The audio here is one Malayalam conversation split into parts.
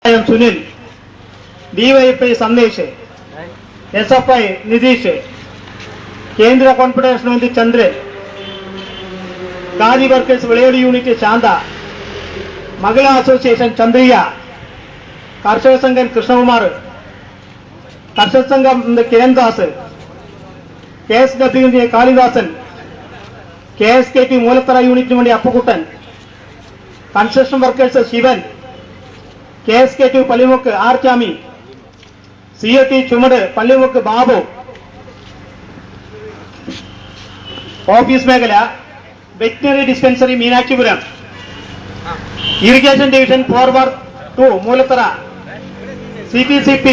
സുനിൽ, ഡിവൈഎഫ്ഐ സന്ദേശ്, എസ്എഫ്ഐ നിതീഷ്, കേന്ദ്ര കോൺഫെഡറേഷൻ മന്ത്രി ചന്ദ്രൻ, ഖാദി വർക്കേഴ്സ് വിളയോടി യൂണിറ്റ് ശാന്ത, മഹിളാ അസോസിയേഷൻ ചന്ദ്രിക, കർഷക സംഘം കൃഷ്ണകുമാർ, കർഷക സംഘം കിരൺദാസ്, KSW കാളിദാസൻ, KSKT മൂലത്തറ യൂണിറ്റിന് വേണ്ടി Appukuttan, construction workers Sivan, KSKT Pallimukku Archami, COT ചുമട് പള്ളിമുക്ക് ബാബു, ഓഫീസ് മേഖല veterinary dispensary Meenakshipuram, irrigation division forward 2 Moolathara, CPCP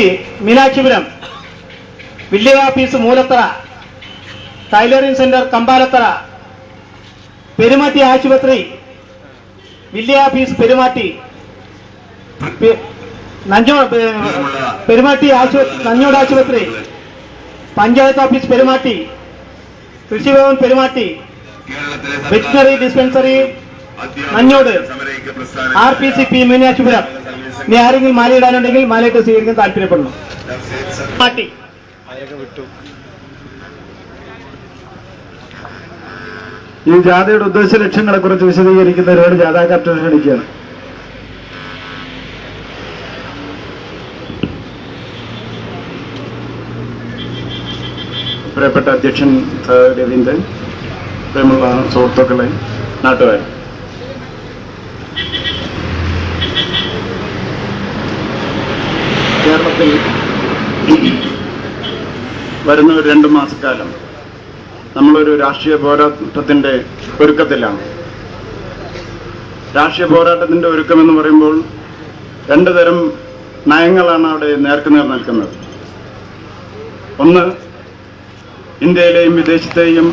Meenakshipuram, village office Moolathara, tailoring centre Kambalathara, Perumatty ആശുപത്രി, വില്ലേജ് ഓഫീസ് പെരുമാറ്റി, നഞ്ഞോട് ആശുപത്രി, panchayat office Perumatty, Krishibhavan Perumatty, veterinary dispensary Nanjode, RPCP Meenakshipuram. ഇനി ആരെങ്കിലും മാലയിടാനുണ്ടെങ്കിൽ മാലയിട്ട് സ്വീകരിക്കാൻ താല്പര്യപ്പെടുന്നു. മാറ്റി ഈ ജാഥയുടെ ഉദ്ദേശ ലക്ഷ്യങ്ങളെ കുറിച്ച് വിശദീകരിക്കുന്നവരോട് ജാഥാ ക്യാപ്റ്റൻ ക്ഷണിക്കുകയാണ്. പ്രിയപ്പെട്ട അധ്യക്ഷൻ രവീന്ദ്രൻ, പ്രിയമുള്ള സുഹൃത്തുക്കളെ, നാട്ടുകാർ, കേരളത്തിൽ വരുന്ന ഒരു 2 മാസക്കാലം നമ്മളൊരു രാഷ്ട്രീയ പോരാട്ടത്തിന്റെ ഒരുക്കത്തിലാണ്. രാഷ്ട്രീയ പോരാട്ടത്തിന്റെ ഒരുക്കമെന്ന് പറയുമ്പോൾ 2 തരം നയങ്ങളാണ് അവിടെ നേർക്കുനേർ നിൽക്കുന്നത്. ഒന്ന്, ഇന്ത്യയിലെയും വിദേശത്തെയും